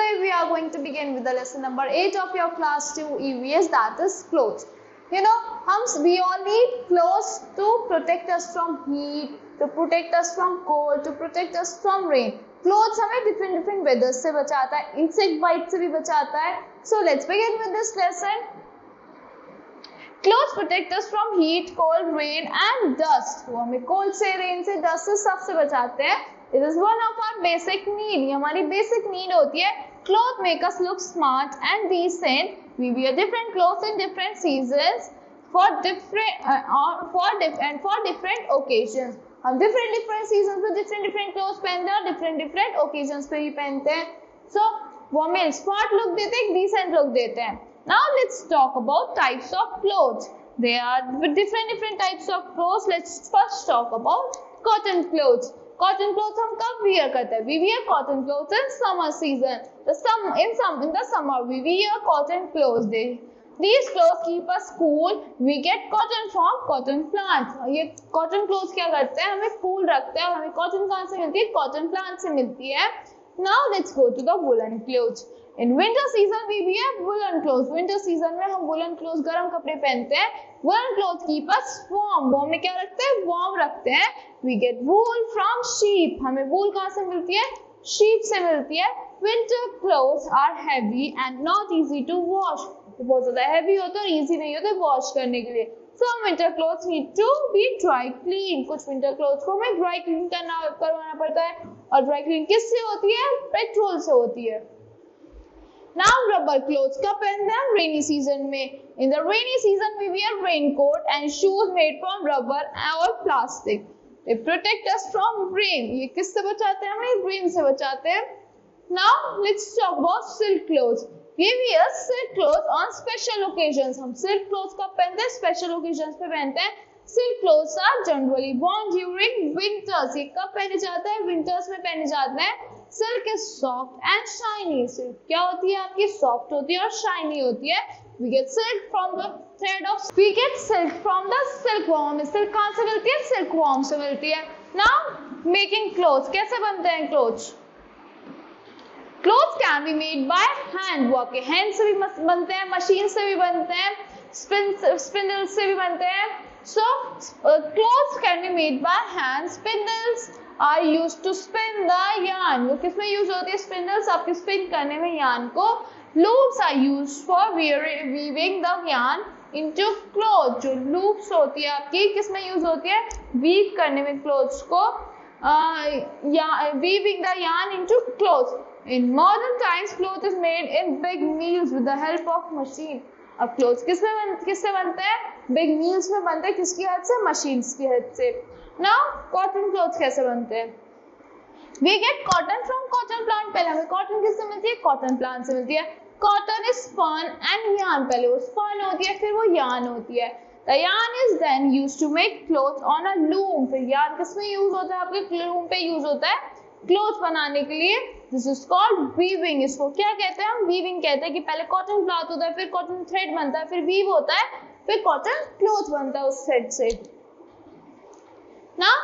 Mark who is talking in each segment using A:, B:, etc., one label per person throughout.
A: today we are going to begin with the lesson number 8 of your class 2 EVS, that is clothes. You know, we all need clothes to protect us from heat, to protect us from cold, to protect us from rain. Clothes हमें different weathers से बचाता है, insect bite से भी बचाता है. So let's begin with this lesson. Clothes protect us from heat, cold, rain and dust. वो हमें cold से, rain से, dust से सबसे बचाते हैं. It is one of our basic need. ये हमारी basic need होती है. Clothes make us look smart and decent. We wear different clothes in different seasons for different occasions. हम different seasons में different clothes पहनते हैं और different occasions पे ही पहनते हैं. So वो हमें smart look देते हैं, decent look देते हैं. Now let's talk about types of clothes. There are different types of clothes. Let's first talk about cotton clothes. Cotton clothes हम कब wear करते हैं? We wear cotton clothes in summer season. In the summer we wear cotton clothes. These clothes keep us cool. We get cotton from cotton plants. ये cotton clothes क्या करते हैं? हमें cool रखते हैं और हमें cotton कहाँ से मिलती है? Cotton plant से मिलती है. Now let's go to the woolen clothes. In winter season we wear woolen clothes. Winter season में हम woolen clothes गर्म कपड़े पहनते हैं. Woolen clothes keep us warm. वो हमें क्या रखते हैं? Warm रखते हैं. We get wool from sheep. हमें wool कहाँ से मिलती है? Sheep से मिलती है. Winter clothes are heavy and not easy to wash. बहुत ज़्यादा heavy होते हैं और easy नहीं होते wash करने के लिए. Some winter clothes need to be dry clean. कुछ winter clothes को हमें dry clean करवाना पड़ता है और dry clean किससे होती है? पेट्रोल से होती है. Now rubber clothes कब पहनते हैं? Rainy season में. In the rainy season we wear raincoat and shoes made from rubber or plastic. They protect us from rain. ये किससे बचाते हैं? हमें rain से बचाते हैं. Now let's talk about silk clothes. We wear silk clothes on special occasions. हम silk clothes कब पहनते हैं? Special occasions पे पहनते हैं. Silk clothes are generally worn during winters. ये कब पहने जाते हैं? Winters में पहने जाते हैं. Silk is soft and shiny. Silk क्या होती है आपकी? Soft होती है और shiny होती है. We get silk from the silkworm. Silk कहाँ से मिलती है? Silkworm से मिलती है. Now making clothes. कैसे बनते हैं clothes? Clothes can be made by hand. वो आपके hand से भी बनते हैं, machine से भी बनते हैं, spindle से भी बनते हैं. So clothes can be made by hand. Spindles are used to spin the yarn. वो किसमें यूज होती है? Spindles आपके spin करने में yarn को. Loops are used for weaving the yarn into clothes. जो loops होती है आपकी किसमें यूज होती है? weave करने में clothes को, weaving the yarn into clothes. In modern times cloth is made in big mills with the help of machine. अब clothes किससे बनते हैं? Big mills में बनते हैं. किसकी हेल्प से? Machines की हेल्प से. Now cotton clothes कैसे बनते हैं? We get cotton from cotton plant. पहले हमें cotton किससे मिलती है? Cotton plant से मिलती है. Cotton is spun and yarn. पहले वो spun होती है, फिर वो yarn होती है. The yarn is then used to make clothes on a loom. फिर yarn किसमें यूज होता है? आपके loom पे यूज होता है clothes बनाने के लिए. This is called weaving. इसको क्या कहते हैं? हम weaving कहते हैं कि पहले cotton cloth होता है, फिर cotton thread बनता है, फिर weave होता है, फिर cotton cloth बनता है उस thread से. Now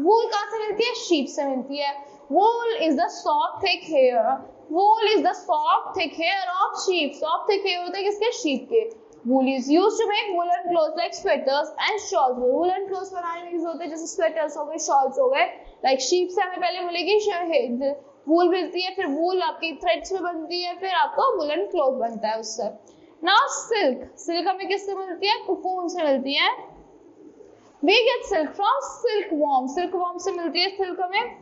A: wool कहाँ से मिलती है? Sheep से मिलती है. Wool is the soft thick hair. Wool is the soft thick hair of sheep. Soft thick hair होता है किसके? Sheep के. Wool is used to make woolen clothes like sweaters and shawls. Woolen clothes बनाने में use होते हैं जैसे sweaters हो गए, shawls हो गए. Like sheep से हमें पहले मिलेगी wool मिलती है, फिर wool आपकी threads में बनती है, फिर आपको woolen cloth बनता है उससे. Now silk. Silk हमें किससे मिलती है? cocoon से मिलती है. We get silk from silkworm. Silkworm से मिलती है silk हमें.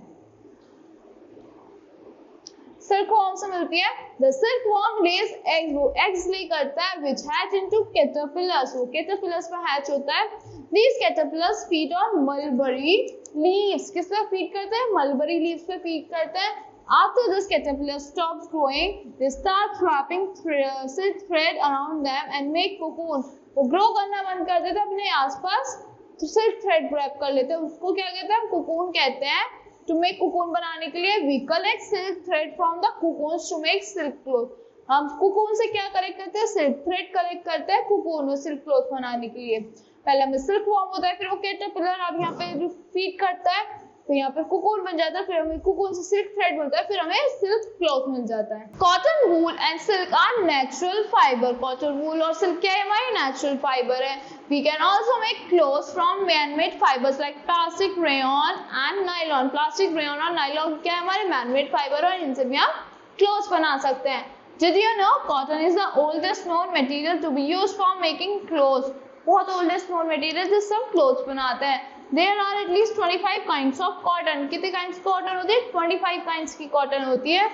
A: Silkworm से मिलती है. The silkworm lays eggs. वो eggs lay करता है which hatch into caterpillars. वो caterpillars पर hatch होता है. These caterpillars feed on mulberry leaves. किस पे feed करते हैं? Mulberry leaves पे feed करते हैं. After this caterpillar stops growing, they start wrapping silk thread around them and make cocoon. वो grow करना बंद कर देते हैं अपने आसपास, तो silk thread wrap कर लेते हैं. उसको क्या कहते हैं? cocoon कहते हैं. To make cocoon बनाने के लिए we collect silk thread from the cocoons to make silk cloth. हम cocoon से क्या कलेक्ट करते हैं? silk thread कलेक्ट करते हैं cocoon और silk cloth बनाने के लिए. पहले हमें silkworm होता है, फिर वो caterpillar अब यहाँ पे फीड करता है तो यहाँ पे कोकून बन जाता है, फिर हमें कोकून से सिल्क थ्रेड मिलता है, फिर हमें सिल्क क्लॉथ मिल जाता है। Cotton, wool and silk are natural fibre. Cotton, wool और सिल्क क्या है, हमारी नेचुरल फाइबर है। We can also make clothes from man made fibres like plastic, rayon and nylon. Plastic, rayon और नायलॉन क्या है, हमारे मैन-मेड फाइबर, और इनसे भी हम क्लोथ्स बना सकते हैं। Did you know cotton is the oldest known material to be used for making clothes? बहुत oldest known material जिससे हम clothes बनाते हैं। There are at least 25 kinds of cotton. कितने kinds की cotton होती है? 25 kinds की cotton होती है।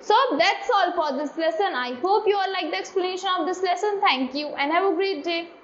A: So that's all for this lesson. I hope you all like the explanation of this lesson. Thank you and have a great day.